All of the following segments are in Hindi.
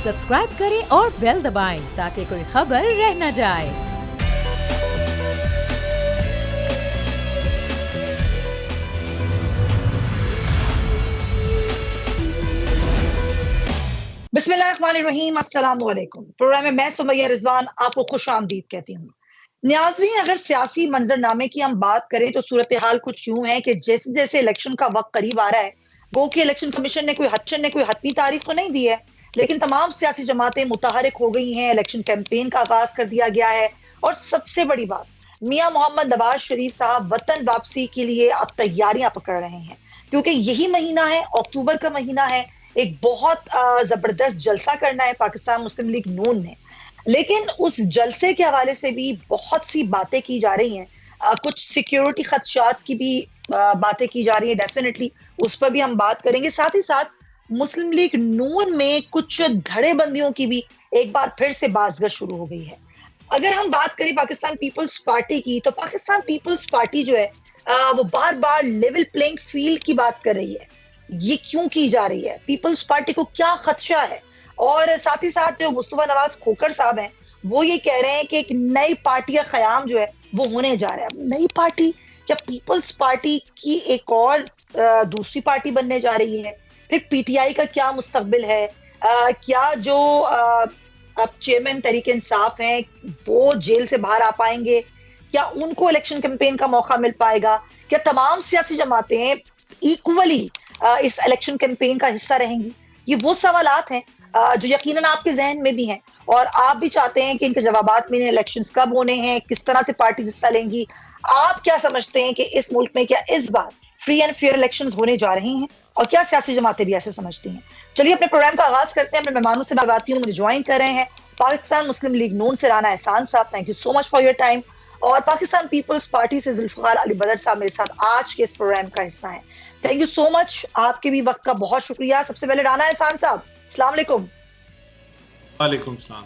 सब्सक्राइब करें और बेल दबाएं ताकि कोई खबर रह न जाए। बिस्मिल्लाहिर्रहमानिर्रहीम, अस्सलाम वालेकुम। प्रोग्राम में मैं सुमैया रिजवान आपको खुश आमदीद कहती हूँ। नाज़रीन, अगर सियासी मंजरनामे की हम बात करें तो सूरत हाल कुछ यूं है कि जैसे जैसे इलेक्शन का वक्त करीब आ रहा है, गो कि इलेक्शन कमीशन ने कोई हतमी तारीख तो नहीं दी है, लेकिन तमाम सियासी जमातें मुतहरिक हो गई हैं। इलेक्शन कैंपेन का आगाज कर दिया गया है और सबसे बड़ी बात, मियां मोहम्मद नवाज शरीफ साहब वतन वापसी के लिए अब तैयारियां पकड़ रहे हैं, क्योंकि यही महीना है, अक्टूबर का महीना है। एक बहुत जबरदस्त जलसा करना है पाकिस्तान मुस्लिम लीग नून ने, लेकिन उस जलसे के हवाले से भी बहुत सी बातें की जा रही हैं। कुछ सिक्योरिटी खदशात की भी बातें की जा रही है। डेफिनेटली उस पर भी हम बात करेंगे। साथ ही साथ मुस्लिम लीग नून में कुछ धड़ेबंदियों की भी एक बार फिर से बाज़गश शुरू हो गई है। अगर हम बात करें पाकिस्तान पीपल्स पार्टी की, तो पाकिस्तान पीपल्स पार्टी जो है वो बार बार लेवल प्लेइंग फील्ड की बात कर रही है। ये क्यों की जा रही है? पीपल्स पार्टी को क्या खदशा है? और साथ ही साथ जो मुस्तफा नवाज खोखर साहब हैं, वो ये कह रहे हैं कि एक नई पार्टी का क़याम जो है वो होने जा रहा है। अब नई पार्टी, जब पीपल्स पार्टी की एक और दूसरी पार्टी बनने जा रही है, फिर पीटीआई का क्या मुस्तकबिल है? क्या जो अब चेयरमैन तहरीक इंसाफ हैं वो जेल से बाहर आ पाएंगे? क्या उनको इलेक्शन कैंपेन का मौका मिल पाएगा? क्या तमाम सियासी जमातें इक्वली इस इलेक्शन कैंपेन का हिस्सा रहेंगी? ये वो सवालात हैं जो यकीनन आपके जहन में भी हैं और आप भी चाहते हैं कि इनके जवाबात में इलेक्शंस कब होने हैं, किस तरह से पार्टी हिस्सा लेंगी। आप क्या समझते हैं कि इस मुल्क में क्या इस बार फ्री एंड फेयर इलेक्शंस होने जा रहे हैं, और क्या सियासी जमातें भी ऐसे समझती हैं? चलिए अपने प्रोग्राम का आगाज करते हैं। अपने मेहमानों से बात आती हूँ। मुझे ज्वाइन कर रहे हैं पाकिस्तान मुस्लिम लीग नून से राना एहसान साहब, thank you so much for your time. और पाकिस्तान पीपल्स पार्टी से जुल्फकार अली बदर साहब मेरे साथ आज के इस प्रोग्राम का हिस्सा है। थैंक यू सो मच, आपके भी वक्त का बहुत शुक्रिया। सबसे पहले राना एहसान साहब, अस्सलाम वालेकुम। वालेकुम सलाम।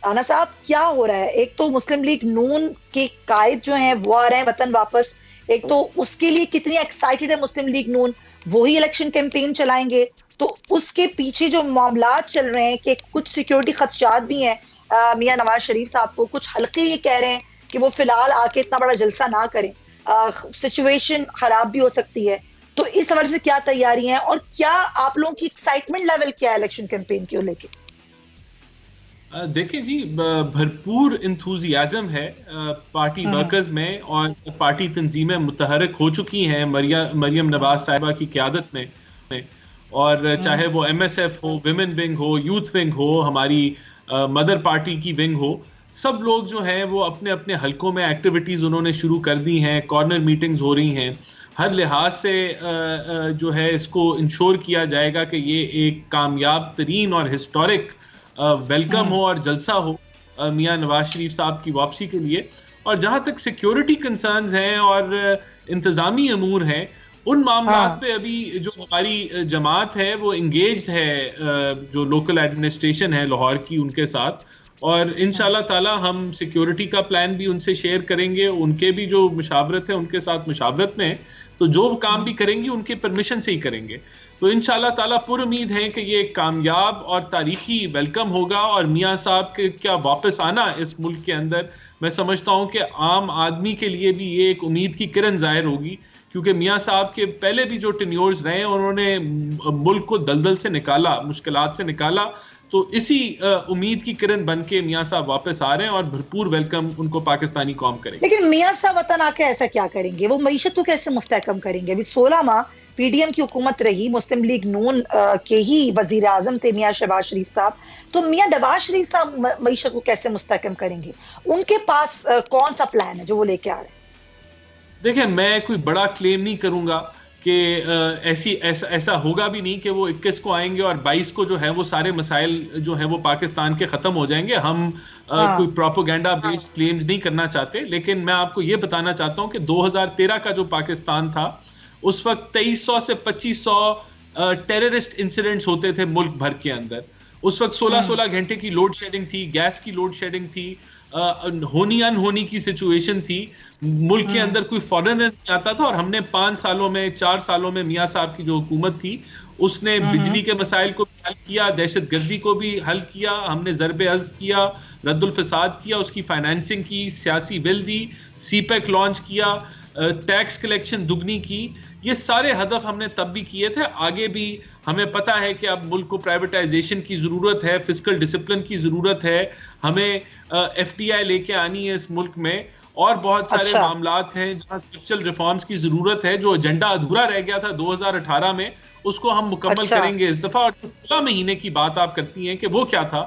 राना साहब, क्या हो रहा है? एक तो मुस्लिम लीग नून के कायद जो हैं वो आ रहे हैं वतन वापस, एक तो उसके लिए कितनी एक्साइटेड है मुस्लिम लीग नून, वही इलेक्शन कैंपेन चलाएंगे, तो उसके पीछे जो मामलात चल रहे हैं कि कुछ सिक्योरिटी खदशात भी हैं। मियां नवाज शरीफ साहब को कुछ हल्के ये कह रहे हैं कि वो फिलहाल आके इतना बड़ा जलसा ना करें, सिचुएशन खराब भी हो सकती है। तो इस हवाले से क्या तैयारी है और क्या आप लोगों की एक्साइटमेंट लेवल क्या है इलेक्शन कैंपेन को लेके? देखिए जी, भरपूर इंथुजियाज्म है पार्टी वर्कर्स में, और पार्टी तंजीमें मुतहरक हो चुकी हैं मरियम नवाज साहिबा की क़यादत में। और चाहे वो MSF हो, विमेन विंग हो, यूथ विंग हो, हमारी मदर पार्टी की विंग हो, सब लोग जो हैं वो अपने अपने हलकों में एक्टिविटीज़ उन्होंने शुरू कर दी हैं। कॉर्नर मीटिंग्स हो रही हैं। हर लिहाज से जो है इसको इंश्योर किया जाएगा कि ये एक कामयाब तरीन और हिस्टोरिक वेलकम हो और जलसा हो मियां नवाज शरीफ साहब की वापसी के लिए। और जहाँ तक सिक्योरिटी कंसर्न्स हैं और इंतज़ामी अमूर हैं, उन मामलात पे अभी जो हमारी जमात है वो इंगेज्ड है, जो लोकल एडमिनिस्ट्रेशन है लाहौर की, उनके साथ। और इंशाल्लाह ताला हम सिक्योरिटी का प्लान भी उनसे शेयर करेंगे। उनके भी जो मुशावरत है उनके साथ मुशावरत में, तो जो काम भी करेंगे उनके परमिशन से ही करेंगे। तो इंशाल्लाह ताला पूरी उम्मीद है कि ये कामयाब और तारीखी वेलकम होगा। और मियां साहब के क्या वापस आना इस मुल्क के अंदर, मैं समझता हूँ कि आम आदमी के लिए भी ये एक उम्मीद की किरण जाहिर होगी, क्योंकि मियां साहब के पहले भी जो टेन्योर्स रहे उन्होंने मुल्क को दलदल से निकाला, मुश्किलात से निकाला। तो इसी उम्मीद की किरण बन के मियां साहब वापस आ रहे हैं और भरपूर वेलकम उनको पाकिस्तानी कौम करेंगे। लेकिन मियां साहब वतन आके ऐसा क्या करेंगे? वो मईशत को कैसे मुस्तहकम करेंगे? अभी 16 माह PDM की हुकूमत रही, मुस्लिम लीग नून के ही वजीर आजम थे मियां शहबाज शरीफ साहब, तो मियां नवाज शरीफ साहब मईशत को कैसे मुस्तहकम करेंगे? उनके पास कौन सा प्लान है जो वो लेके आ रहे हैं? देखिए, मैं कोई बड़ा क्लेम नहीं करूंगा कि ऐसा होगा भी नहीं कि वो 21 को आएंगे और 22 को जो है वो सारे मसाइल जो है वो पाकिस्तान के ख़त्म हो जाएंगे। हम कोई प्रोपोगेंडा बेस्ड क्लेम्स नहीं करना चाहते, लेकिन मैं आपको ये बताना चाहता हूँ कि 2013 का जो पाकिस्तान था, उस वक्त 2300 से 2500 टेररिस्ट इंसिडेंट्स होते थे मुल्क भर के अंदर। उस वक्त 16-16 घंटे की लोड शेडिंग थी, गैस की लोड शेडिंग थी, होनी अनहोनी की सिचुएशन थी। मुल्क के अंदर कोई फॉरेनर नहीं आता था और हमने 5 सालों में 4 सालों में मियां साहब की जो हुकूमत थी उसने बिजली के मसाइल को भी हल किया, दहशतगर्दी को भी हल किया, हमने ज़रबे अज़्द किया, रद्दुल फसाद किया, उसकी फाइनेंसिंग की, सियासी बिल दी, सीपेक लॉन्च किया, टैक्स कलेक्शन दुगनी की। ये सारे हदफ हमने तब भी किए थे, आगे भी हमें पता है कि अब मुल्क को प्राइवेटाइजेशन की ज़रूरत है, फिस्कल डिसिप्लिन की ज़रूरत है, हमें FDI लेके आनी है इस मुल्क में, और बहुत सारे मामलात हैं जहां स्ट्रक्चरल रिफॉर्म्स की जरूरत है। जो एजेंडा अधूरा रह गया था 2018 में, उसको हम मुकम्मल करेंगे इस दफा। और 16 महीने की बात आप करती हैं कि वो क्या था,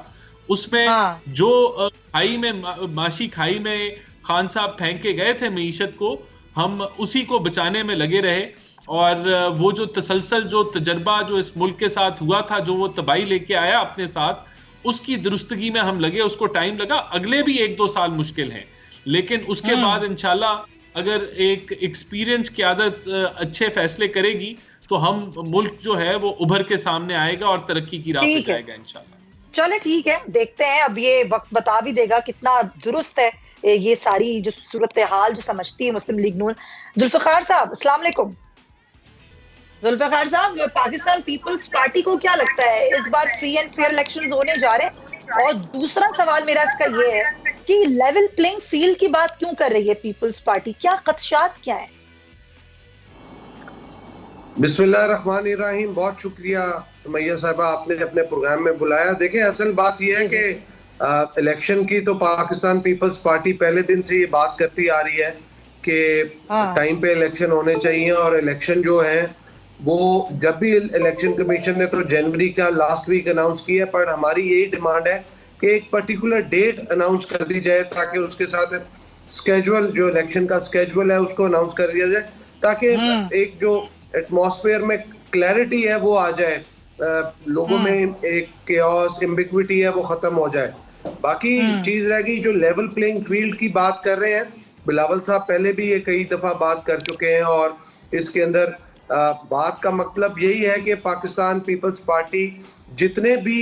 उसमें जो खाई में, माशी खाई में खान साहब फेंक के गए थे मईशत को, हम उसी को बचाने में लगे रहे। और वो जो तसलसल जो तजर्बा जो इस मुल्क के साथ हुआ था, जो वो तबाही लेके आया अपने साथ, उसकी दुरुस्तगी में हम लगे। उसको टाइम लगा, अगले भी 1-2 साल मुश्किल हैं, लेकिन उसके बाद इंशाल्लाह अगर एक एक्सपीरियंस क़यादत अच्छे फैसले करेगी तो हम मुल्क जो है वो उभर के सामने आएगा और तरक्की की राह पे जाएगा इंशाल्लाह। चले ठीक है, देखते हैं, अब ये वक्त बता भी देगा कितना दुरुस्त है ये सारी जो सूरत हाल जो समझती है मुस्लिम लीग नून। जुल्फिकार साहब, अस्सलाम वालेकुम। जुल्फिकार साहब, पाकिस्तान पीपल्स पार्टी को क्या लगता है इस बार फ्री एंड फेयर इलेक्शंस होने जा रहे हैं? और दूसरा सवाल मेरा इसका ये है कि लेवल प्लेइंग फील्ड की बात क्यों कर रही है पीपल्स पार्टी, क्या खदशात क्या है? बिस्मिल्लाहिर्रहमानिर्रहीम। बहुत शुक्रिया सुमैया साहिबा, आपने अपने प्रोग्राम में बुलाया। देखिए, असल बात यह है कि इलेक्शन की तो पाकिस्तान पीपल्स पार्टी पहले दिन से ये बात करती आ रही है कि टाइम पे इलेक्शन होने चाहिए। और इलेक्शन जो है वो जब भी इलेक्शन कमीशन ने तो जनवरी का लास्ट वीक अनाउंस किया, पर हमारी यही डिमांड है कि एक पर्टिकुलर डेट अनाउंस कर दी जाए, ताकि उसके साथ स्केड्यूल, जो इलेक्शन का स्केड्यूल है, उसको अनाउंस कर दिया जाए, ताकि एक जो एटमॉस्फेयर में क्लैरिटी है वो आ जाए, लोगों में एक केओस, एम्बिग्विटी है वो खत्म हो जाए। बाकी चीज रह गई जो लेवल प्लेइंग फील्ड की बात कर रहे हैं, बिलावल साहब पहले भी ये कई दफा बात कर चुके हैं, और इसके अंदर बात का मतलब यही है कि पाकिस्तान पीपल्स पार्टी जितने भी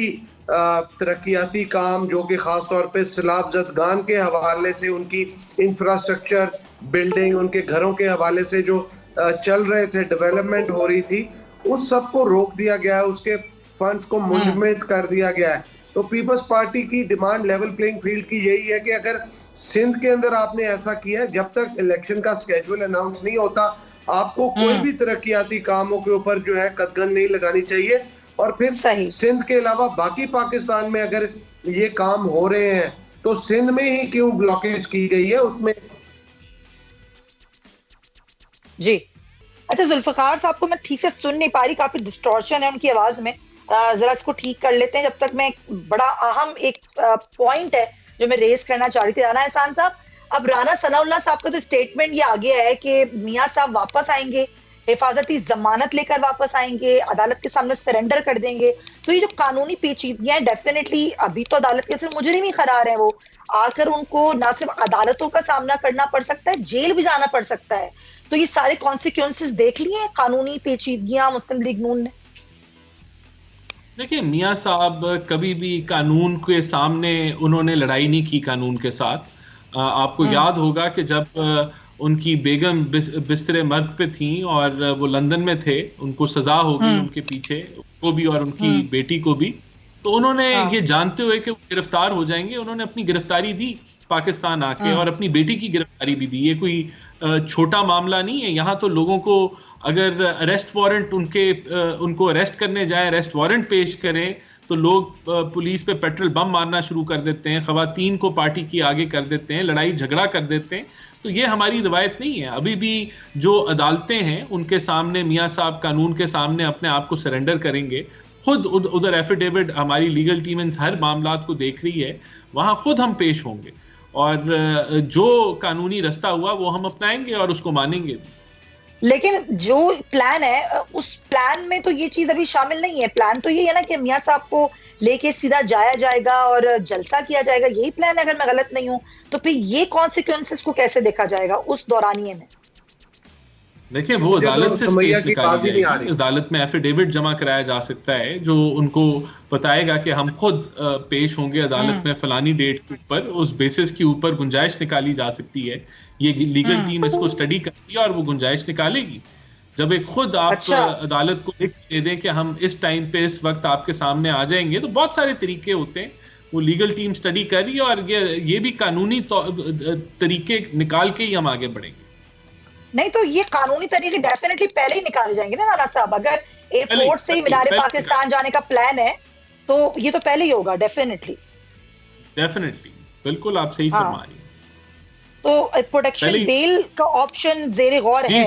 तरक्याती काम जो कि खास तौर पे सैलाब ज़दगान के हवाले से, उनकी इंफ्रास्ट्रक्चर बिल्डिंग, उनके घरों के हवाले से जो चल रहे थे, डेवलपमेंट हो रही थी, उस सब को रोक दिया गया है, उसके फंड्स को मुंजमद कर दिया गया है। तो पीपल्स पार्टी की डिमांड लेवल प्लेइंग फील्ड की यही है कि अगर सिंध के अंदर आपने ऐसा किया है, जब तक इलेक्शन का स्केड्यूल अनाउंस नहीं होता, आपको कोई भी तरक्याती कामों के ऊपर जो है कदगन नहीं लगानी चाहिए। और फिर सिंध के अलावा बाकी पाकिस्तान में अगर ये काम हो रहे हैं तो सिंध में ही क्यों ब्लॉकेज की गई है उसमें। जी अच्छा, जुल्फिकार साहब को मैं ठीक से सुन नहीं पा रही, काफी डिस्टॉर्शन है उनकी आवाज में, जरा इसको ठीक कर लेते हैं। जब तक मैं बड़ा अहम एक पॉइंट है जो मैं रेज करना चाह रही थी। राना एहसान साहब, अब राना सनाउल्लाह साहब का तो स्टेटमेंट ये आ गया है कि मियां साहब वापस आएंगे, हिफाजती जमानत लेकर वापस आएंगे, अदालत के सामने सरेंडर कर देंगे। तो ये जो कानूनी पेचीदगियां हैं, डेफिनेटली अभी तो अदालत के सिर्फ मुजरिम ही करार है, वो आकर उनको ना सिर्फ अदालतों का सामना करना पड़ सकता है, जेल भी जाना पड़ सकता है। तो ये सारे कॉन्सिक्वेंसेस देख लिए कानूनी पेचीदगियां मुस्लिम लीग नून ने। देखिए, मियां साहब कभी भी कानून के सामने उन्होंने लड़ाई नहीं की कानून के साथ। आपको याद होगा कि जब उनकी बेगम बिस्तरे मर्ग पे थी और वो लंदन में थे, उनको सजा हो गई उनके पीछे, उनको भी और उनकी बेटी को भी, तो उन्होंने ये जानते हुए कि वो गिरफ्तार हो जाएंगे, उन्होंने अपनी गिरफ्तारी दी पाकिस्तान आके, और अपनी बेटी की गिरफ्तारी भी दी। ये कोई छोटा मामला नहीं है। यहाँ तो लोगों को अगर अरेस्ट वारंट उनको अरेस्ट करने जाए, अरेस्ट वारंट पेश करें, तो लोग पुलिस पे पेट्रोल बम मारना शुरू कर देते हैं, खवातीन को पार्टी की आगे कर देते हैं, लड़ाई झगड़ा कर देते हैं। तो ये हमारी रिवायत नहीं है। अभी भी जो अदालतें हैं उनके सामने मियां साहब कानून के सामने अपने आप को सरेंडर करेंगे। खुद उधर एफिडेविट हमारी लीगल टीम इन हर मामलात को देख रही है, वहाँ खुद हम पेश होंगे और जो कानूनी रास्ता हुआ वो हम अपनाएंगे और उसको मानेंगे। लेकिन जो प्लान है, उस प्लान में तो ये चीज अभी शामिल नहीं है। प्लान तो ये है ना कि मियां साहब को लेके सीधा जाया जाएगा और जलसा किया जाएगा, यही प्लान है अगर मैं गलत नहीं हूं। तो फिर ये कॉन्सिक्वेंसेस को कैसे देखा जाएगा उस दौरानिये में? देखिए, वो अदालत से स्टेज निकाली जाएगी, अदालत में एफिडेविट जमा कराया जा सकता है जो उनको बताएगा कि हम खुद पेश होंगे अदालत में फलानी डेट के ऊपर। उस बेसिस के ऊपर गुंजाइश निकाली जा सकती है। ये लीगल टीम इसको स्टडी करती है और वो गुंजाइश निकालेगी। जब एक खुद आप अच्छा। अदालत को लिख दे दें कि हम इस टाइम पे इस वक्त आपके सामने आ जाएंगे, तो बहुत सारे तरीके होते हैं, वो लीगल टीम स्टडी कर रही है और ये भी कानूनी तरीके निकाल के ही हम आगे बढ़ेंगे। नहीं तो ये कानूनी तरीके डेफिनेटली पहले ही निकाले जाएंगे ना राना साहब, अगर एयरपोर्ट से ही मीनार पाकिस्तान जाने का प्लान है तो ये तो पहले ही होगा डेफिनेटली। बिल्कुल आप सही फरमा रही हैं। तो प्रोटेक्शन बेल का ऑप्शन जेरे गौर है,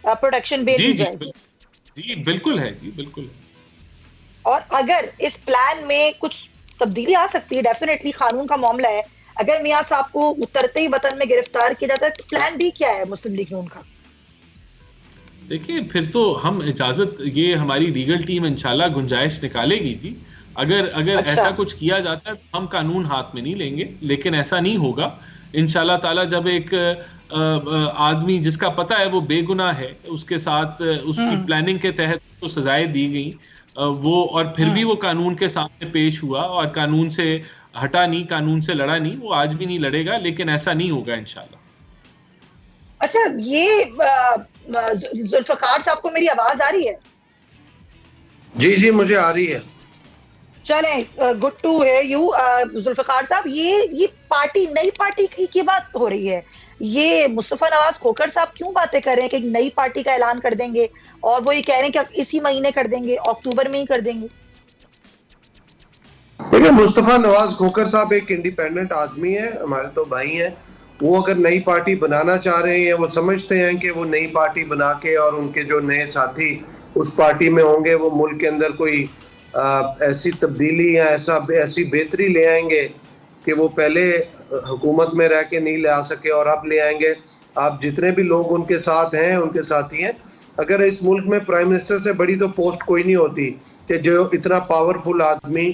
प्रोटेक्शन बेल दी जाएगी? जी बिल्कुल है, जी बिल्कुल। और अगर इस प्लान में कुछ तब्दीली आ सकती है, डेफिनेटली कानून का मामला है, अगर मियां साहब को उतरते ही वतन में गिरफ्तार किया जाता है तो प्लान बी क्या है मुस्लिम लीग नून का? देखिए फिर तो हम इजाजत, ये हमारी लीगल टीम इंशाल्लाह गुंजाइश निकालेगी जी। अगर अच्छा। ऐसा कुछ किया जाता है तो हम कानून हाथ में नहीं लेंगे, लेकिन ऐसा नहीं होगा इंशाल्लाह ताला। जब एक आदमी जिसका पता है वो बेगुनाह है, उसके साथ उसकी प्लानिंग के तहत तो सजाएं दी गई, वो और फिर भी वो कानून के सामने पेश हुआ और कानून से हटा नहीं, कानून से लड़ा नहीं, वो आज भी नहीं लड़ेगा, लेकिन ऐसा नहीं होगा इंशाल्लाह। अच्छा, ये जुल्फकार साहब को मेरी आवाज आ रही है? जी जी मुझे आ रही है। चलें, good to hear you Zulfikar sahab. ये पार्टी, नई पार्टी की बात हो रही है, ये मुस्तफा नवाज खोखर साहब क्यों बातें कर रहे हैं कि नई पार्टी का ऐलान कर देंगे, और वो ये कह रहे हैं कि इसी महीने कर देंगे, अक्टूबर में ही कर देंगे? देखिए मुस्तफा नवाज खोखर साहब एक इंडिपेंडेंट आदमी है, हमारे तो भाई हैं। वो अगर नई पार्टी बनाना चाह रहे हैं, वो समझते हैं कि वो नई पार्टी बना के और उनके जो नए साथी उस पार्टी में होंगे वो मुल्क के अंदर कोई ऐसी तब्दीली या ऐसी बेहतरी ले आएंगे कि वो पहले हुकूमत में रह के नहीं ले आ सके और अब ले आएंगे। आप जितने भी लोग उनके साथ हैं, उनके साथी हैं, अगर इस मुल्क में प्राइम मिनिस्टर से बड़ी तो पोस्ट कोई नहीं होती कि जो इतना पावरफुल आदमी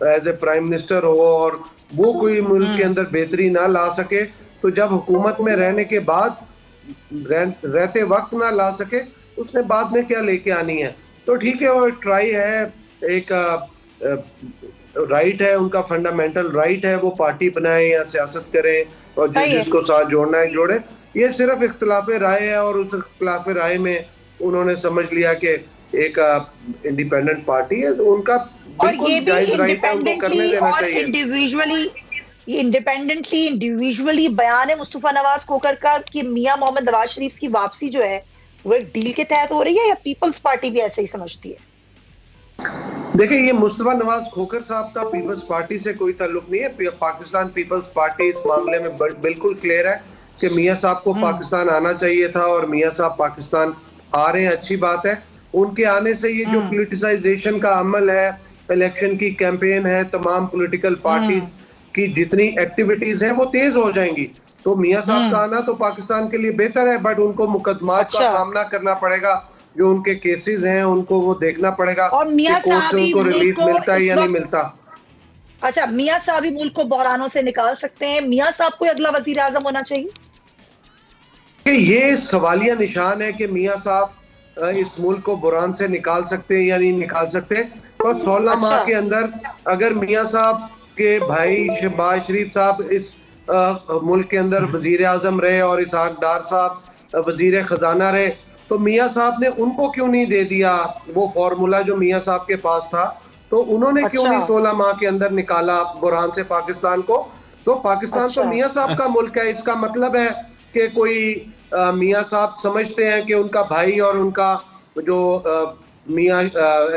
एज ए प्राइम मिनिस्टर हो और वो कोई मुल्क के अंदर बेहतरी ना ला सके, तो जब हुकूमत में रहने के बाद रहते वक्त ना ला सके, उसने बाद में क्या लेके आनी है? तो ठीक है, वो ट्राई है, एक राइट है उनका, फंडामेंटल राइट है, वो पार्टी बनाए या सियासत करें और जिसको साथ जोड़ना है जोड़े। ये सिर्फ इख्तिलाफ राय है और उस इख्तिलाफ राय में उन्होंने समझ लिया कि एक इंडिपेंडेंट पार्टी है, तो उनका बिल्कुल जायज राइट है, उनको करने देना चाहिए। ये इंडिविजुअली बयान है मुस्तफा नवाज खोखर का कि मियां मोहम्मद नवाज शरीफ की वापसी जो है वो एक डील के तहत हो रही है, या पीपल्स पार्टी भी ऐसे ही समझती है? देखिए ये मुस्तफा नवाज खोखर साहब का पीपल्स पार्टी से कोई ताल्लुक नहीं है। पाकिस्तान पीपल्स पार्टी इस मामले में बिल्कुल क्लियर है कि मियां साहब को पाकिस्तान आना चाहिए था और मियां साहब पाकिस्तान आ रहे हैं, अच्छी बात है। उनके आने से ये जो पॉलिटिसाइजेशन का अमल है, इलेक्शन की कैंपेन है, तमाम पॉलिटिकल पार्टीज की जितनी एक्टिविटीज हैं वो तेज हो जाएंगी। तो मियां साहब का आना तो पाकिस्तान के लिए बेहतर है, बट उनको मुकदमात का सामना करना पड़ेगा, जो उनके केसेस हैं उनको वो देखना पड़ेगा और मियां साहब उनको रिलीफ मिलता है या नहीं मिलता। अच्छा, मियां साहब ही मुल्क को बहरानों से निकाल सकते हैं? मियां साहब को अगला वजीर आजम होना चाहिए? ये सवालिया निशान है कि मियां साहब इस मुल्क को बुरान से निकाल सकते हैं या नहीं निकाल सकते। तो 16 माह के अंदर अगर मियां साहब के भाई शहबाज शरीफ साहब इस मुल्क के अंदर वजीर आजम रहे और इसहाक डार साहब वजीर खजाना रहे, तो मियां साहब ने उनको क्यों नहीं दे दिया वो फॉर्मूला जो मियां साहब के पास था? तो उन्होंने क्यों नहीं 16 माह के अंदर निकाला बुरहान से पाकिस्तान को? तो पाकिस्तान तो मियां साहब का मुल्क है। इसका मतलब है कि कोई मियां साहब समझते हैं कि उनका भाई और उनका जो मियां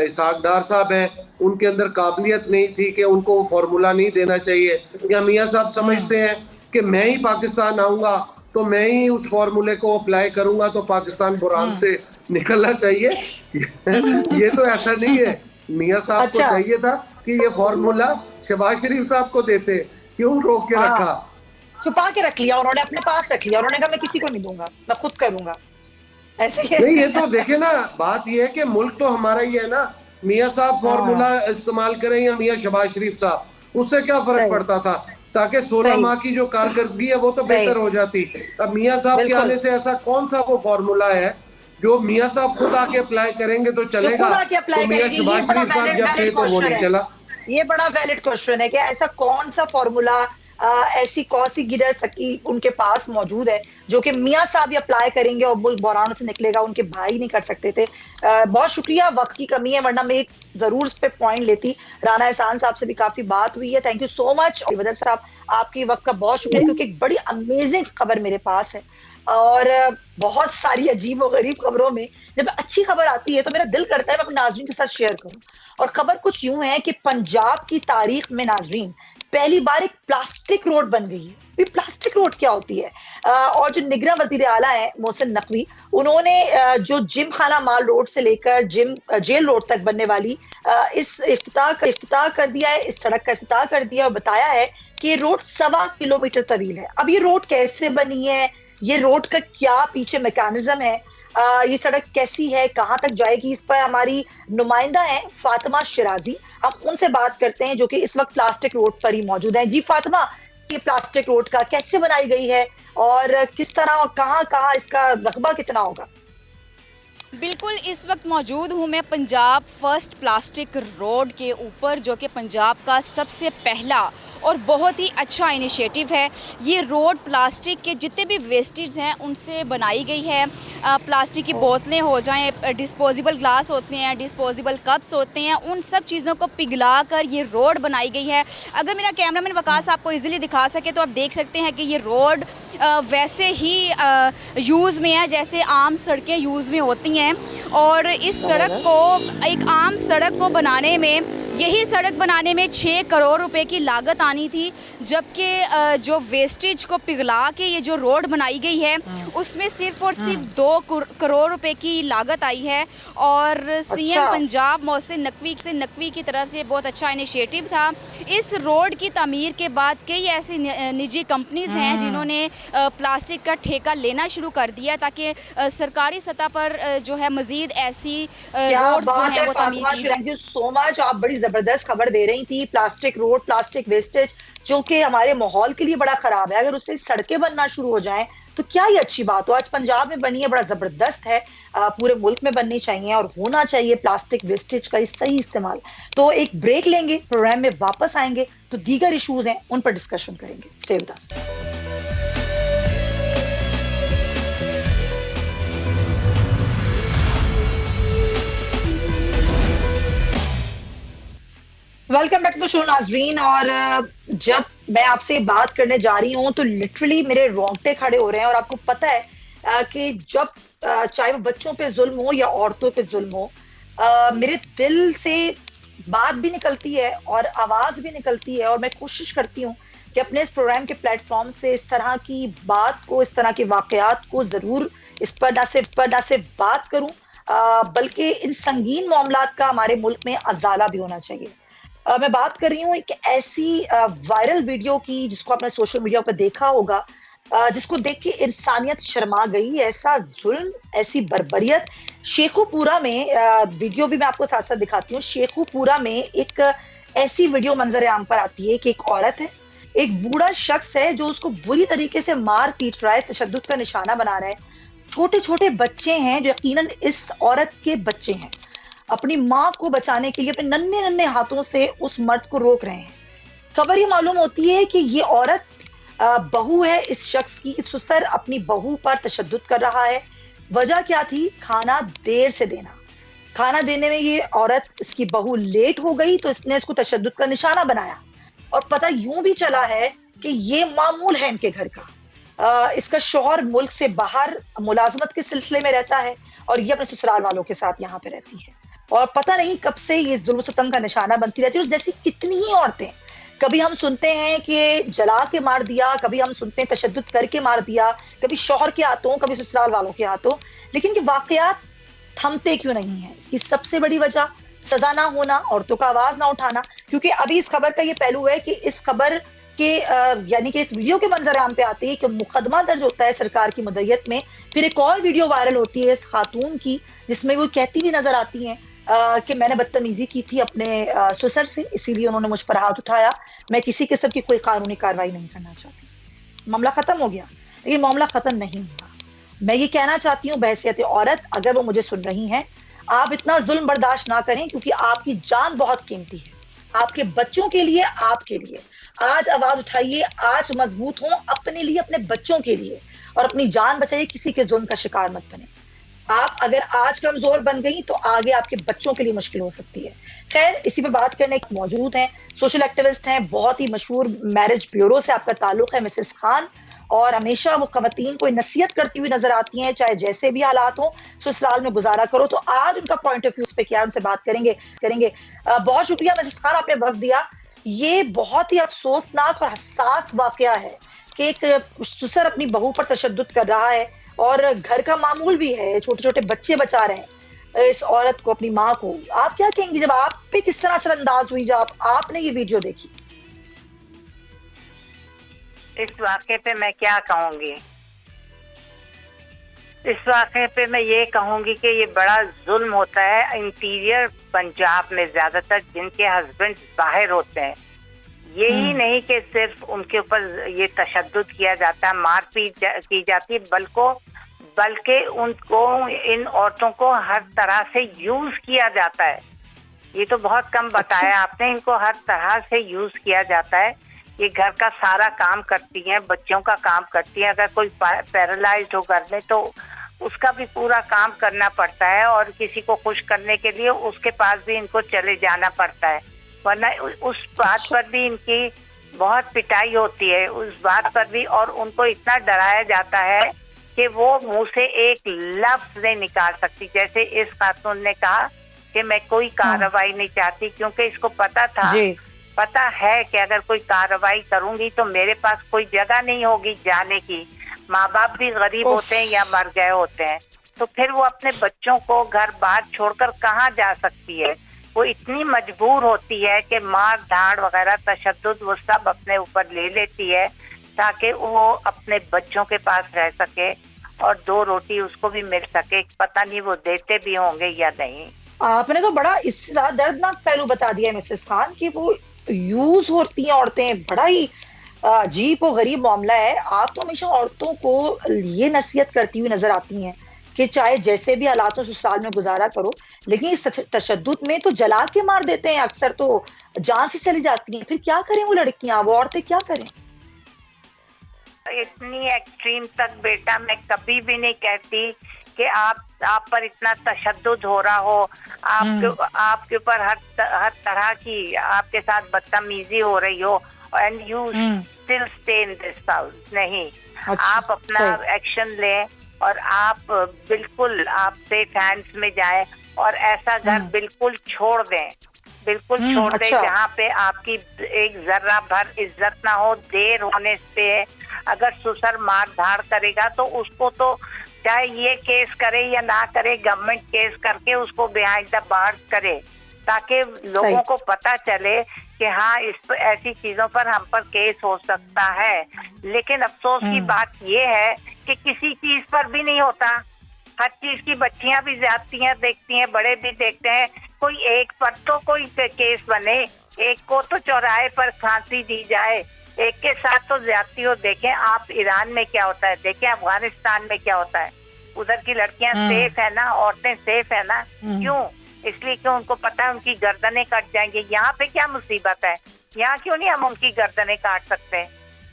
इसहाक डार साहब हैं उनके अंदर काबिलियत नहीं थी कि उनको फॉर्मूला नहीं देना चाहिए, या मियां साहब समझते हैं कि मैं ही पाकिस्तान आऊंगा तो मैं ही उस फॉर्मूले को अप्लाई करूंगा तो पाकिस्तान बुरहान से निकलना चाहिए। ये तो ऐसा नहीं है। मियां साहब को चाहिए था कि ये फॉर्मूला शहबाज शरीफ साहब को देते, क्यों रोक के रखा? छुपा के रख लिया उन्होंने, अपने पास रख लिया। उन्होंने कहा मैं किसी को नहीं दूंगा, मैं खुद करूंगा। ऐसे ही नहीं, ये तो देखे ना, बात ये है कि मुल्क तो हमारा ही है ना। मियां साहब फॉर्मूला इस्तेमाल करें या मियां शहबाज शरीफ साहब, उससे क्या फर्क पड़ता था? ताकि 16 माह की जो कारकर्दगी है वो तो बेहतर हो जाती। अब मियां साहब के आने से ऐसा कौन सा वो फॉर्मूला है जो मियां साहब खुद आके अप्लाई करेंगे तो चलेगा? तो मियां शहबाज शरीफ साहब जब थे तो वो नहीं चला। ये बड़ा वैलिड क्वेश्चन है कि ऐसा कौन सा फॉर्मूला ऐसी कौन सी गिरर सकी उनके पास मौजूद है जो कि मियाँ साहब ही अप्लाई करेंगे और मुल्क बहरानों से निकलेगा, उनके भाई नहीं कर सकते थे। बहुत शुक्रिया, वक्त की कमी है वरना मैं जरूर इस पे पॉइंट लेती। राना एहसान साहब से भी काफी बात हुई है, थैंक यू सो मच। बदर साहब आपकी वक्त का बहुत शुक्रिया, क्योंकि एक बड़ी अमेजिंग खबर मेरे पास है और बहुत सारी अजीब और गरीब खबरों में जब अच्छी खबर आती है तो मेरा दिल करता है मैं अपने नाजरीन के साथ शेयर करूं। और खबर कुछ यूं है कि पंजाब की तारीख में नाजरीन पहली बार एक प्लास्टिक रोड बन गई है। भी प्लास्टिक रोड क्या होती है? और जो निगरान वजीर आला है मोहसिन नकवी, उन्होंने जो जिम खाना माल रोड से लेकर जेल रोड तक बनने वाली इस इफ्तिताह कर दिया है, इस सड़क का इफ्तिताह कर दिया और बताया है कि ये रोड 1.25 किलोमीटर तवील है। अब ये रोड कैसे बनी है, ये रोड का क्या पीछे मैकेनिज्म है, ये सड़क कैसी है, कहां तक जाएगी, इस पर हमारी नुमाइंदा है फातिमा शिराजी। हम उनसे बात करते हैं जो कि इस वक्त प्लास्टिक रोड पर ही मौजूद है। जी फातिमा, ये प्लास्टिक रोड का कैसे बनाई गई है और किस तरह और कहां इसका रकबा कितना होगा? बिल्कुल, इस वक्त मौजूद हूँ मैं पंजाब फर्स्ट प्लास्टिक रोड के ऊपर, जो कि पंजाब का सबसे पहला और बहुत ही अच्छा इनिशिएटिव है। ये रोड प्लास्टिक के जितने भी वेस्टेज हैं उनसे बनाई गई है। प्लास्टिक की बोतलें हो जाएं, डिस्पोजेबल ग्लास होते हैं, डिस्पोजेबल कप्स होते हैं, उन सब चीज़ों को पिघला कर ये रोड बनाई गई है। अगर मेरा कैमरामैन वकास आपको इजीली दिखा सके तो आप देख सकते हैं कि ये रोड वैसे ही यूज़ में है जैसे आम सड़कें यूज़ में होती हैं। और इस सड़क को, एक आम सड़क को बनाने में, यही सड़क बनाने में 6 करोड़ रुपए की लागत आनी थी, जबकि जो वेस्टेज को पिघला के ये जो रोड बनाई गई है उसमें सिर्फ और सिर्फ 2 करोड़ रुपए की लागत आई है। और सीएम पंजाब मोहसिन नकवी की तरफ से बहुत अच्छा इनिशिएटिव था। इस रोड की तामीर के बाद कई ऐसी निजी कंपनीज हैं जिन्होंने प्लास्टिक का ठेका लेना शुरू कर दिया ताकि सरकारी सतह पर जो है मजीद ऐसी रोड्स जो हैं वो तामीर की जाए। थैंक यू सो मच, आप बड़ी जबरदस्त खबर दे रही थी। प्लास्टिक रोड, प्लास्टिक वेस्टेज जो कि हमारे माहौल के लिए बड़ा खराब है, अगर उससे सड़कें बनना शुरू हो जाएं तो क्या ये अच्छी बात हो। आज पंजाब में बनी है, बड़ा जबरदस्त है, पूरे मुल्क में बननी चाहिए और होना चाहिए प्लास्टिक वेस्टेज का सही इस्तेमाल। तो एक ब्रेक लेंगे, प्रोग्राम में वापस आएंगे तो दीगर इश्यूज हैं उन पर डिस्कशन करेंगे। Stay with us. Welcome back to the show नाजरीन। और जब मैं आपसे बात करने जा रही हूँ तो लिटरली मेरे रोंगटे खड़े हो रहे हैं। और आपको पता है कि जब चाहे वो बच्चों पे जुल्म हो या औरतों पे जुल्म हो, मेरे दिल से बात भी निकलती है और आवाज भी निकलती है। और मैं कोशिश करती हूँ कि अपने इस प्रोग्राम के प्लेटफॉर्म से इस तरह की बात को, इस तरह के वाकयात को जरूर इस पर ना सिर्फ बात करूँ, बल्कि इन संगीन मामलात का हमारे मुल्क में अजाला भी होना चाहिए। मैं बात कर रही हूँ एक ऐसी वायरल वीडियो की जिसको आपने सोशल मीडिया पर देखा होगा, जिसको देख के इंसानियत शर्मा गई। ऐसा जुल्म, ऐसी बर्बरियत। शेखुपुरा में, वीडियो भी मैं आपको साथ साथ दिखाती हूँ, शेखुपुरा में एक ऐसी वीडियो मंजर आम पर आती है कि एक औरत है, एक बूढ़ा शख्स है जो उसको बुरी तरीके से मार पीट रहा है, तशद्दुद का निशाना बना रहा है। छोटे छोटे बच्चे हैं जो यकीनन इस औरत के बच्चे हैं, अपनी माँ को बचाने के लिए अपने नन्हे नन्हे हाथों से उस मर्द को रोक रहे हैं। खबर ये मालूम होती है कि ये औरत बहू है इस शख्स की, ससुर अपनी बहू पर तशद्दुद कर रहा है। वजह क्या थी? खाना देर से देना। खाना देने में ये औरत, इसकी बहू लेट हो गई तो इसने इसको तशद्दुद का निशाना बनाया। और पता यूं भी चला है कि ये मामूल है इनके घर का। इसका शौहर मुल्क से बाहर मुलाजमत के सिलसिले में रहता है और ये अपने ससुराल वालों के साथ यहाँ पे रहती है। और पता नहीं कब से ये जुल्म सितम का निशाना बनती रहती है। और जैसी कितनी ही औरतें, कभी हम सुनते हैं कि जला के मार दिया, कभी हम सुनते हैं तशद्दुद करके मार दिया, कभी शौहर के हाथों, कभी ससुराल वालों के हाथों। लेकिन ये वाकयात थमते क्यों नहीं है? इसकी सबसे बड़ी वजह सजा ना होना, औरतों का आवाज ना उठाना। क्योंकि अभी इस खबर का ये पहलू है कि इस खबर के यानी कि इस वीडियो के मंजर आम पे आती है कि मुकदमा दर्ज होता है सरकार की मदयत में। फिर एक और वीडियो वायरल होती है इस खातून की, जिसमें वो कहती भी नजर आती हैं कि मैंने बदतमीजी की थी अपने ससुर से, इसीलिए उन्होंने मुझ पर हाथ उठाया, मैं किसी किस्म की कोई कानूनी कार्रवाई नहीं करना चाहती। मामला खत्म हो गया। लेकिन मामला खत्म नहीं हुआ। मैं ये कहना चाहती हूँ बहैसियत औरत, अगर वो मुझे सुन रही हैं, आप इतना जुल्म बर्दाश्त ना करें, क्योंकि आपकी जान बहुत कीमती है, आपके बच्चों के लिए, आपके लिए। आज आवाज उठाइए, आज मजबूत हो अपने लिए, अपने बच्चों के लिए, और अपनी जान बचाइए, किसी के जुल्म का शिकार मत बने। आप अगर आज कमजोर बन गई तो आगे आपके बच्चों के लिए मुश्किल हो सकती है। खैर, इसी पे बात करने मौजूद हैं, सोशल एक्टिविस्ट हैं, बहुत ही मशहूर मैरिज ब्यूरो से आपका ताल्लुक है मिसेस खान, और हमेशा वो खवातीन को नसीहत करती हुई नजर आती हैं, चाहे जैसे भी हालात हो ससुराल में गुजारा करो। तो आज उनका पॉइंट ऑफ व्यू पे क्या, उनसे बात करेंगे। बहुत शुक्रिया मिसेस खान, आपने वक्त दिया। ये बहुत ही अफसोसनाक और हसास वाकया है कि एक ससुर अपनी बहू पर तशद्दुद कर रहा है, और घर का मामूल भी है, छोटे छोटे बच्चे बचा रहे हैं इस औरत को, अपनी माँ को। आप क्या कहेंगी जब आप पे किस तरह असरअंदाज हुई जब आपने ये वीडियो देखी? इस वाक़े पे मैं क्या कहूँगी? इस वाक़े पे मैं ये कहूँगी कि ये बड़ा जुल्म होता है इंटीरियर पंजाब में, ज़्यादातर जिनके हस्बैंड बाहर होते हैं। यही नहीं कि सिर्फ उनके ऊपर ये तशद्दुद किया जाता है, मारपीट की जाती है, बल्कि उनको, इन औरतों को हर तरह से यूज़ किया जाता है। ये तो बहुत कम बताया आपने, इनको हर तरह से यूज़ किया जाता है। ये घर का सारा काम करती हैं, बच्चों का काम करती हैं, अगर कोई पैरालाइज्ड हो घर में तो उसका भी पूरा काम करना पड़ता है, और किसी को खुश करने के लिए उसके पास भी इनको चले जाना पड़ता है, वरना उस बात पर भी इनकी बहुत पिटाई होती है, उस बात पर भी। और उनको इतना डराया जाता है कि वो मुंह से एक लफ्ज नहीं निकाल सकती। जैसे इस खातून ने कहा कि मैं कोई कार्रवाई नहीं चाहती, क्योंकि इसको पता है कि अगर कोई कार्रवाई करूंगी तो मेरे पास कोई जगह नहीं होगी जाने की। माँ बाप भी गरीब होते हैं या मर गए होते हैं, तो फिर वो अपने बच्चों को घर बार छोड़कर कहाँ जा सकती है? वो इतनी मजबूर होती है कि मार धाड़ वगैरह तशद्दुद वो सब अपने ऊपर ले लेती है, ताकि वो अपने बच्चों के पास रह सके और दो रोटी उसको भी मिल सके। पता नहीं वो देते भी होंगे या नहीं। आपने तो बड़ा इससे ज्यादा दर्दनाक पहलू बता दिया मिसेस खान कि वो यूज होती हैं औरतें। बड़ा ही अजीब और गरीब मामला है। आप तो हमेशा औरतों को ये नसीहत करती हुई नजर आती हैं कि चाहे जैसे भी हालात हो ससुराल में गुजारा करो, लेकिन इस तशद्दुद में तो जला के मार देते हैं, अक्सर तो जान से चली जाती हैं। फिर क्या करें वो लड़कियां, वो औरतें क्या करें? इतनी एक्सट्रीम तक बेटा मैं कभी भी नहीं कहती कि आप पर इतना तशद्दुद हो रहा हो, आपके ऊपर हर तरह की आपके साथ बदतमीजी हो रही हो, and you still stay in this house. नहीं, आप अपना एक्शन लें और आप बिल्कुल आप सेफ हैंड्स में जाएं, और ऐसा घर बिल्कुल छोड़ दें, बिल्कुल छोड़ दें जहाँ पे आपकी एक जर्रा भर इज्जत ना हो। देर होने से अगर ससुर मार धाड़ करेगा तो उसको तो चाहे ये केस करे या ना करे, गवर्नमेंट केस करके उसको बिहाइंड द बार्स करे, ताकि लोगों को पता चले कि हाँ इस ऐसी चीजों पर हम पर केस हो सकता है। लेकिन अफसोस की बात ये है कि किसी चीज पर भी नहीं होता। हर चीज की बच्चियां भी ज्यादतियां देखती हैं, बड़े भी देखते हैं, कोई एक पर तो कोई केस बने, एक को तो चौराहे पर फांसी दी जाए, एक के साथ तो ज्यादती हो। देखें आप ईरान में क्या होता है, देखें अफगानिस्तान में क्या होता है। उधर की लड़कियां सेफ है ना, औरतें सेफ है ना? क्यों? इसलिए कि उनको पता है उनकी गर्दनें कट जाएंगी। यहाँ पे क्या मुसीबत है? यहाँ क्यों नहीं हम उनकी गर्दनें काट सकते?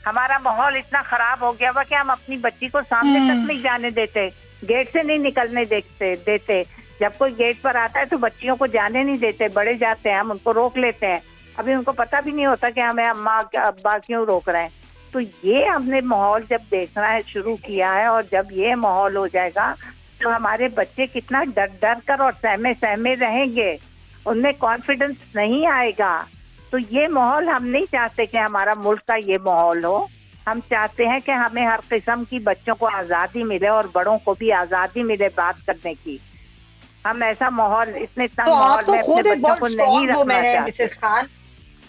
हमारा माहौल इतना खराब हो गया हुआ कि हम अपनी बच्ची को सामने तक नहीं जाने देते, गेट से नहीं निकलने देते। जब कोई गेट पर आता है तो बच्चियों को जाने नहीं देते, बड़े जाते हैं, हम उनको रोक लेते हैं। अभी उनको पता भी नहीं होता कि हमें अम्मा अब्बा क्यों रोक रहे हैं। तो ये हमने माहौल जब देखना है शुरू किया है, और जब ये माहौल हो जाएगा तो हमारे बच्चे कितना डर कर और सहमे रहेंगे, उनमें कॉन्फिडेंस नहीं आएगा। तो ये माहौल हम नहीं चाहते कि हमारा मुल्क का ये माहौल हो। हम चाहते हैं कि हमें हर किस्म की बच्चों को आज़ादी मिले और बड़ों को भी आज़ादी मिले बात करने की। हम ऐसा माहौल इतने तंग माहौल में अपने बच्चों को नहीं रखना चाहते। मिसेस खान,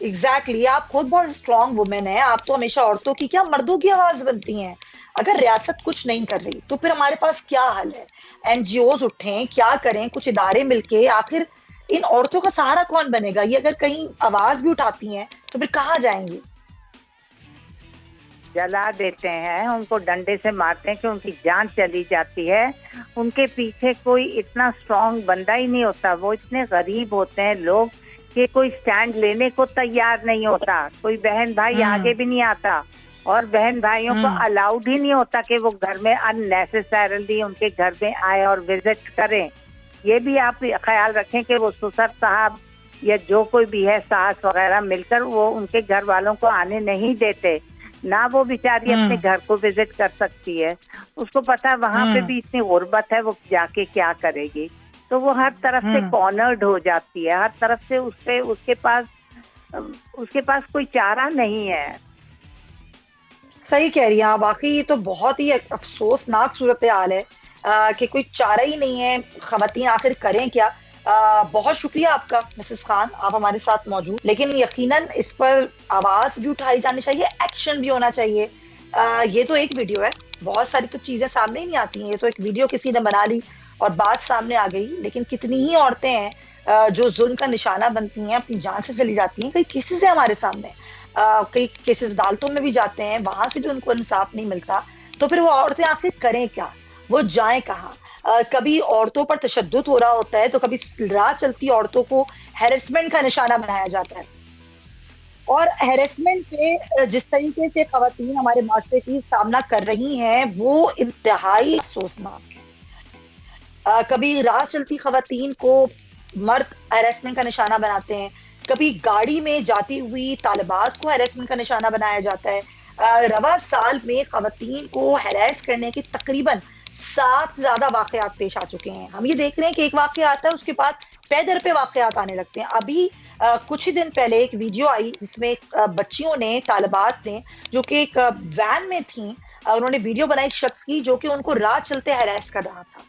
एग्जैक्टली आप खुद बहुत स्ट्रॉन्ग वुमेन है। आप तो हमेशा औरतों की क्या मर्दों की आवाज बनती हैं। अगर रियासत कुछ नहीं कर रही तो फिर हमारे पास क्या हल है? एनजीओज उठें, क्या करें, कुछ इदारे मिलके आखिर इन औरतों का सहारा कौन बनेगा? ये अगर कहीं आवाज भी उठाती हैं तो फिर कहाँ जाएंगी? जला देते हैं, उनको डंडे से मारते हैं कि उनकी जान चली जाती है। उनके पीछे कोई इतना स्ट्रॉन्ग बंदा ही नहीं होता। वो इतने गरीब होते हैं लोग कि कोई स्टैंड लेने को तैयार नहीं होता, कोई बहन भाई आगे भी नहीं आता, और बहन भाइयों को अलाउड ही नहीं होता कि वो घर में अननेसेसरली उनके घर में आए और विजिट करें। ये भी आप ख्याल रखें कि वो ससुर साहब या जो कोई भी है, सास वगैरह मिलकर वो उनके घर वालों को आने नहीं देते, ना वो बेचारी अपने घर को विजिट कर सकती है। उसको पता वहाँ पे भी इतनी गुर्बत है, वो जाके क्या करेगी। तो वो हर तरफ से कॉर्नर्ड हो जाती है, हर तरफ से उसके पास कोई चारा नहीं है। सही कह रही हैं आप, वाकई ये तो बहुत ही अफसोसनाक सूरत हाल है कि कोई चारा ही नहीं है। खवातीन आखिर करें क्या। बहुत शुक्रिया आपका मिसेस खान, आप हमारे साथ मौजूद, लेकिन यकीनन इस पर आवाज भी उठाई जानी चाहिए, एक्शन भी होना चाहिए। ये तो एक वीडियो है, बहुत सारी तो चीजें सामने ही नहीं आती हैं। ये तो एक वीडियो किसी ने बना ली और बात सामने आ गई, लेकिन कितनी ही औरतें हैं जो जुल्म का निशाना बनती हैं, अपनी जान से चली जाती हैं। कई केसेस है हमारे सामने, कई केसेस अदालतों में भी जाते हैं, वहां से भी उनको इंसाफ नहीं मिलता। तो फिर वो औरतें आखिर करें क्या, वो जाएं कहाँ। कभी औरतों पर तशद्दुद हो रहा होता है, तो कभी राह चलती औरतों को हैरेसमेंट का निशाना बनाया जाता है। और हैरेसमेंट के जिस तरीके से खवातीन हमारे माशरे की सामना कर रही हैं, वो इंतहाई अफसोसनाक है। कभी राह चलती खवातीन को मर्द हैरेसमेंट का निशाना बनाते हैं, कभी गाड़ी में जाती हुई तालिबात को हैरेसमेंट का निशाना बनाया जाता है। रवा साल में खवातीन को हैरेस करने की तकरीबन 7 से ज्यादा वाकयात पेश आ चुके हैं। हम ये देख रहे हैं कि एक वाकया आता है, उसके बाद पैदर पे वाकयात आने लगते हैं। अभी कुछ ही दिन पहले एक वीडियो आई जिसमें बच्चियों ने, तालिबात ने, जो कि एक वैन में थी, उन्होंने वीडियो बनाई एक शख्स की जो कि उनको राह चलते हैरेस कर रहा था।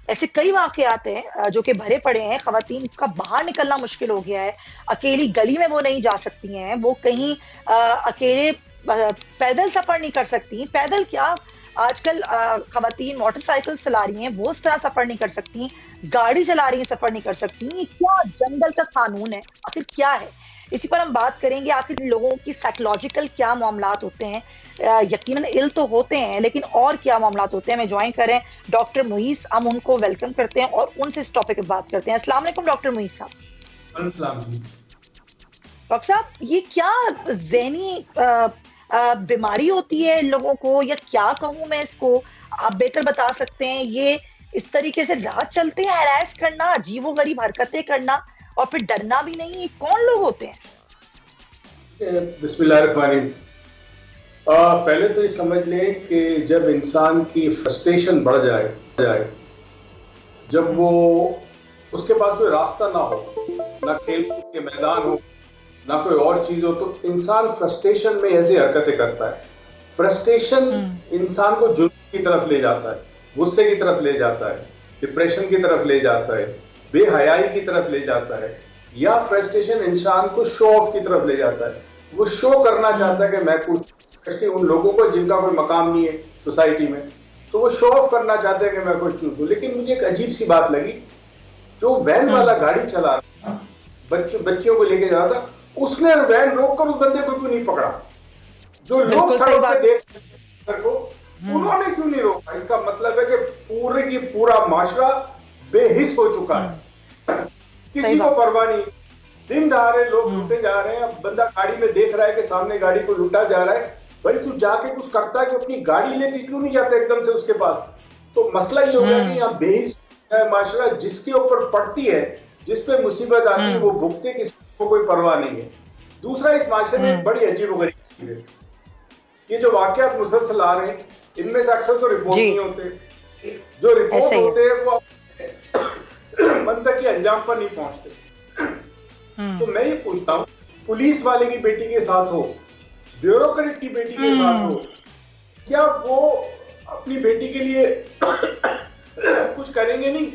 ऐसे कई वाकयात हैं जो कि भरे पड़े हैं। खवातीन का बाहर निकलना मुश्किल हो गया है, अकेली गली में वो नहीं जा सकती हैं, वो कहीं अकेले पैदल सफर नहीं कर सकती। पैदल क्या, आजकल खवातीन मोटरसाइकिल चला रही हैं, वो उस तरह सफर नहीं कर सकती, गाड़ी चला रही हैं, सफर नहीं कर सकती। ये क्या जंगल का कानून है, आखिर क्या है? इसी पर हम बात करेंगे। आखिर लोगों की साइकोलॉजिकल क्या मामलात होते हैं। यकीनन इल तो होते हैं, लेकिन और क्या मामलात होते हैं। मैं ज्वाइन करें डॉक्टर मुईस, हम उनको वेलकम करते हैं और उनसे इस टॉपिक पर बात करते हैं। अस्सलाम वालेकुम डॉक्टर मुईस साहब। डॉक्टर साहब, ये क्या ज़हनी बीमारी होती है इन लोगों को, या क्या कहूँ मैं इसको, आप बेहतर बता सकते हैं। ये इस तरीके से राह चलते हैं हैरेस करना, अजीबोगरीब हरकतें करना और फिर डरना भी नहीं, ये कौन लोग होते हैं? बिस्मिल्लाहिर्रहमानिर्रहीम। पहले तो ये समझ लें कि जब इंसान की फ्रस्ट्रेशन बढ़ जाए, जब वो उसके पास कोई रास्ता ना हो, ना खेल कूद के मैदान हो, ना कोई और चीज हो, तो इंसान फ्रस्ट्रेशन में ऐसी हरकतें करता है। फ्रस्ट्रेशन इंसान को जुल्म की तरफ ले जाता है, गुस्से की तरफ ले जाता है, डिप्रेशन की तरफ ले जाता है, बेहयाई की तरफ ले जाता है, या फ्रस्ट्रेशन इंसान को शो ऑफ की तरफ ले जाता है। वो शो करना चाहता है कि मैं कुछ, स्पेशली उन लोगों को जिनका कोई मकाम नहीं है सोसाइटी में, तो वो शो ऑफ करना चाहते हैं कि मैं कुछ चूज हूं। लेकिन मुझे एक अजीब सी बात लगी, जो वैन वाला गाड़ी चला रहा था, बच्चों को लेके जा रहा था, उसने वैन रोककर उस बंदे को क्यों नहीं पकड़ा? जो लोग सड़क पे देख को, उन्होंने क्यों नहीं रोका? इसका मतलब है कि पूरे की पूरा माशरा बेहिस हो चुका है, किसी को परवाह नहीं। दिन दहाड़े लोग लूटे जा रहे हैं, बंदा गाड़ी में देख रहा है कि सामने गाड़ी को लूटा जा रहा है, भाई तू जाके कुछ करता है कि अपनी गाड़ी लेके क्यों नहीं जाता एकदम से उसके पास? तो मसला ये हो गया कि यहाँ बेहिस है माशरा, जिसके ऊपर पड़ती है, जिस पे मुसीबत आती है, वो भुगते, किसी को कोई परवाह नहीं है। दूसरा, इस माशरे में बड़ी अजीबोगरीब चीज है, ये जो वाकयात मुसलसल आ रहे हैं, इनमें से अक्सर तो रिपोर्ट नहीं होते, जो रिपोर्ट होते हैं वो मंतक के अंजाम पर नहीं पहुंचते। तो मैं ये पूछता हूँ, पुलिस वाले की बेटी के साथ हो, ब्यूरोक्रेट की बेटी के साथ हो, क्या वो अपनी बेटी के लिए कुछ करेंगे नहीं?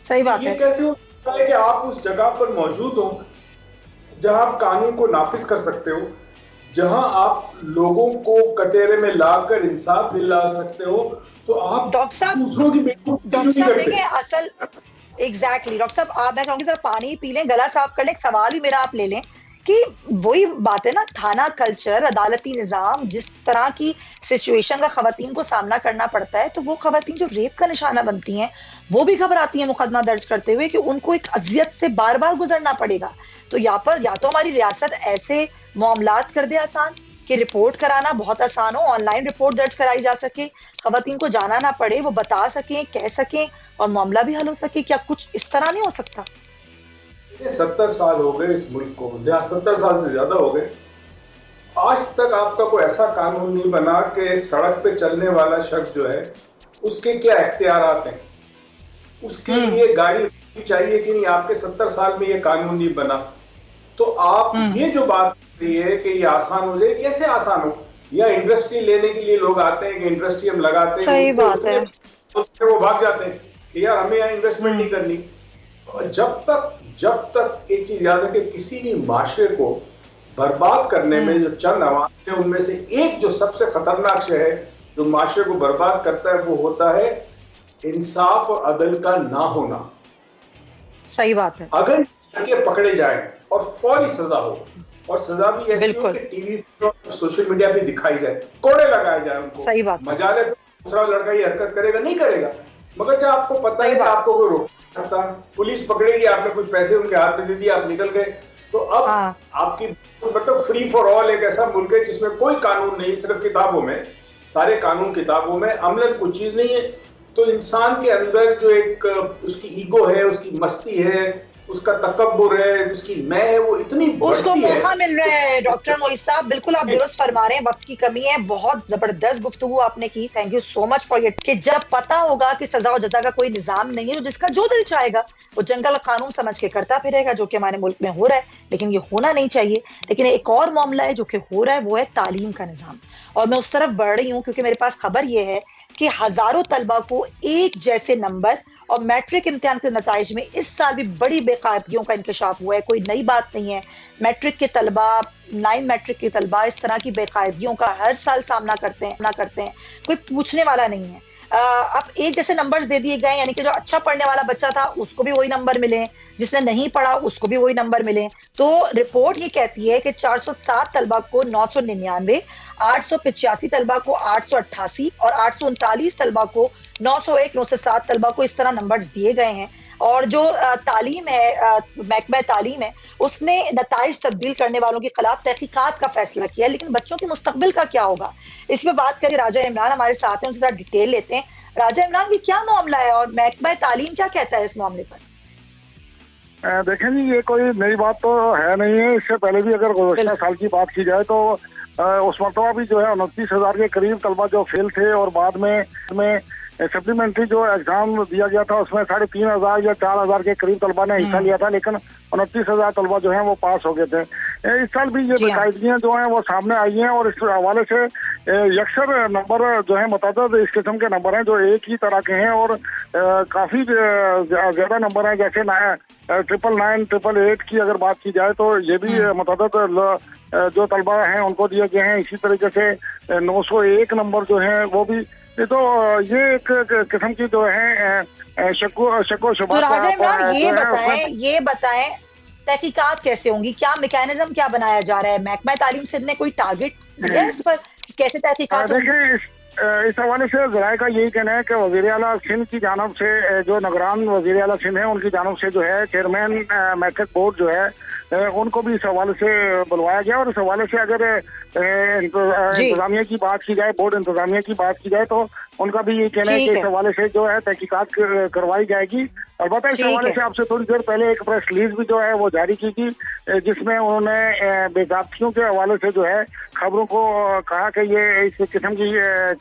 सही बात है। ये कैसे हो सकता है कि आप उस जगह पर मौजूद हो जहां आप कानून को नाफिज कर सकते हो, जहां आप लोगों को कटोरे में लाकर इंसाफ दिला सकते हो, तो आप डॉक्टर साहब, दूसरों की बेटी को डॉक्टर साहब देखिए, असल एग्जैक्टली डॉक्टर साहब, आप, मैं चाहूंगी जरा पानी पी लें, गला साफ कर लें। एक सवाल भी मेरा आप ले लें कि वही बात है ना, थाना कल्चर, अदालती निज़ाम, जिस तरह की सिचुएशन का खवातीन को सामना करना पड़ता है, तो वो खवातीन जो रेप का निशाना बनती हैं वो भी घबराती हैं मुकदमा दर्ज करते हुए कि उनको एक अजियत से बार बार गुजरना पड़ेगा। तो यहाँ पर या तो हमारी रियासत ऐसे मामलात कर दे आसान कि रिपोर्ट कराना बहुत आसान हो, ऑनलाइन रिपोर्ट दर्ज कराई जा सके, खवातीन को जाना ना पड़े, वो बता सकें, कह सकें और मामला भी हल हो सके। क्या कुछ इस तरह नहीं हो सकता? 70 साल हो गए इस मुल्क को, 70 साल से ज्यादा हो गए, आज तक आपका कोई ऐसा कानून नहीं बना कि सड़क पे चलने वाला शख्स जो है उसके क्या इख्तियारात हैं, उसके लिए गाड़ी चाहिए कि नहीं। आपके 70 साल में ये कानून नहीं बना, तो आप ये जो बात कर रही है कि ये आसान हो जाए, कैसे आसान हो? या इंडस्ट्री लेने के लिए लोग आते हैं कि इंडस्ट्री हम लगाते हैं, सही बात है, वो भाग जाते हैं कि यार हमें यहाँ इन्वेस्टमेंट नहीं करनी। जब तक एक चीज याद है कि किसी भी माशरे को बर्बाद करने में जो चंद अवाम है उनमें से एक जो सबसे खतरनाक शय है जो माशरे को बर्बाद करता है, वो होता है इंसाफ और अदल का ना होना। सही बात है। अगर लड़के पकड़े जाए और फौरी सजा हो, और सजा भी ऐसी हो कि टीवी सोशल मीडिया पे दिखाई जाए, कोड़े लगाए जाए उनको। सही बात। मजाले दूसरा लड़का ये हरकत करेगा नहीं करेगा, मगर जब आपको पता है कि आपको कोई रोक सकता, पुलिस पकड़ेगी, आपने कुछ पैसे उनके हाथ में दे दिए, आप निकल गए, तो अब आपकी मतलब फ्री फॉर ऑल एक ऐसा मुल्क है जिसमें कोई कानून नहीं, सिर्फ किताबों में, सारे कानून किताबों में, अमलन कुछ चीज नहीं है। तो इंसान के अंदर जो एक उसकी ईगो है, उसकी मस्ती है, उसका तकब्बुर है, उसकी मैं है, वो इतनी उसको मौका मिल रहा है। डॉक्टर मोइज साहब, बिल्कुल आप दुरुस्त फरमा रहे हैं, वक्त की कमी है। बहुत जबरदस्त गुफ्तगू आपने की, thank you so much for it. कि जब पता होगा कि सजा और जजा का कोई निजाम नहीं है, तो जिसका जो दिल चाहेगा वो जंगल कानून समझ के करता फिरेगा, जो कि हमारे मुल्क में हो रहा है, लेकिन ये होना नहीं चाहिए। लेकिन एक और मामला है जो कि हो रहा है, वो है तालीम का निजाम, और मैं उस तरफ बढ़ रही हूँ क्योंकि मेरे पास खबर ये है कि हजारों तलबा को एक जैसे नंबर और मैट्रिक इम्तिहान के नताइज में इस साल भी बड़ी बेकायदगियों का इंकशाफ हुआ है। कोई नई बात नहीं है, मैट्रिक के तलबा, 9 मैट्रिक के तलबा इस तरह की बेकायदगियों का हर साल सामना करते हैं, कोई पूछने वाला नहीं है। अब एक जैसे नंबर्स दे दिए गए, यानी कि जो अच्छा पढ़ने वाला बच्चा था उसको भी वही नंबर मिले, जिसने नहीं पढ़ा उसको भी वही नंबर मिले। तो रिपोर्ट ये कहती है कि 407 तलबा को 999, 885 तलबा को 888 और 839 तलबा को 901, 907 तलबा को इस तरह नंबर्स दिए गए हैं। और जो तालीम है, महकमा तालीम है, उसने नताइज तब्दील करने वालों के खिलाफ तहकीकात का फैसला किया। लेकिन बच्चों के मुस्तकबिल का क्या होगा, इस पे बात करें। राजा इमरान हमारे साथ हैं, उनसे जरा डिटेल लेते हैं। राजा इमरान, ये क्या मामला है और महकमा तालीम क्या कहता है इस मामले पर? देखें जी, ये कोई नई बात तो है नहीं है। इससे पहले भी अगर गुज़श्ता साल की बात की जाए तो उस मरतबा भी जो है 29,000 के करीब तलबा जो फेल थे, और बाद में सप्लीमेंट्री जो एग्जाम दिया गया था उसमें 3,500 या 4,000 के करीब तलबा ने हिस्सा लिया था, लेकिन 29,000 तलबा जो है वो पास हो गए थे। इस साल भी ये बेकायदगियां जो हैं वो सामने आई हैं, और इस हवाले से यकसर नंबर जो है मुतअद्दिद इस किस्म के नंबर हैं जो एक ही तरह के हैं, और काफी ज्यादा नंबर हैं। जैसे 999, 888 की अगर बात की जाए तो ये भी मुतअद्दिद जो तलबा हैं उनको दिए गए हैं। इसी तरीके से 901 नंबर जो है वो भी, तो ये एक किस्म की जो है शको शुबा। तो राजा इमरान ये बताएं तहकीकात कैसे होंगी, क्या मैकेनिज्म क्या बनाया जा रहा है? महकमा तालीम सिंध ने कोई टारगेट दिया है इस पर, कैसे तहकीकात होंगी? देखिए, इस हवाले से ज़राए का यही कहना है कि वज़ीर आला सिंध की जानिब से, जो निगरान वज़ीर आला सिंध है उनकी जानिब से जो है चेयरमैन मैट्रिक बोर्ड जो है उनको भी इस हवाले से बुलवाया गया। और इस हवाले से अगर इंतजामिया की बात की जाए, बोर्ड इंतजामिया की बात की जाए, तो उनका भी ये कहना है कि इस हवाले से जो है तहकीकात करवाई जाएगी। अलबत्ता इस हवाले से आपसे थोड़ी देर पहले एक प्रेस रिलीज भी जो है वो जारी की थी, जिसमें उन्होंने बेज़ाब्तियों के हवाले से जो है खबरों को कहा कि ये इस किस्म की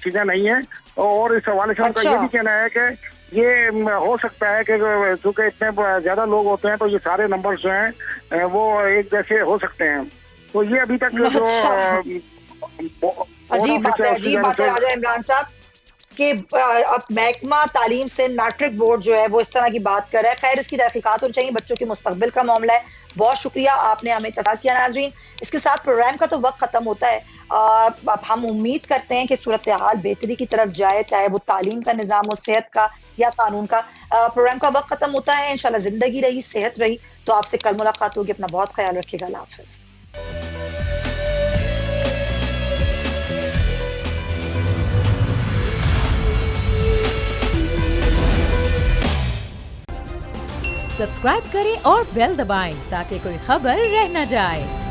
चीजें नहीं है। और इस हवाले से उनका ये भी कहना है कि ये हो सकता है कि चूंकि इतने ज्यादा लोग होते हैं तो ये सारे नंबर जो हैं वो एक जैसे हो सकते हैं। तो ये अभी तक जो अजीब बात है राजा इमरान साहब कि अब महकमा तालीम से मैट्रिक बोर्ड जो है वो इस तरह की बात कर रहा है। खैर, इसकी तहकीकात होनी चाहिए, बच्चों के मुस्तकबिल का मामला है। बहुत शुक्रिया, आपने हमें इत्तला किया। नाज़रीन, इसके साथ प्रोग्राम का तो वक्त खत्म होता है। अब हम उम्मीद करते हैं कि सूरत हाल बेहतरी की तरफ जाए, चाहे वो तालीम का निज़ाम हो, सेहत का या कानून का। प्रोग्राम का वक्त खत्म होता है। इंशाल्लाह जिंदगी रही, सेहत रही, तो आपसे कल मुलाकात होगी। अपना बहुत ख्याल रखिएगा। अल्लाह हाफ़िज़। सब्सक्राइब करें और बेल दबाएं ताकि कोई खबर रह न जाए।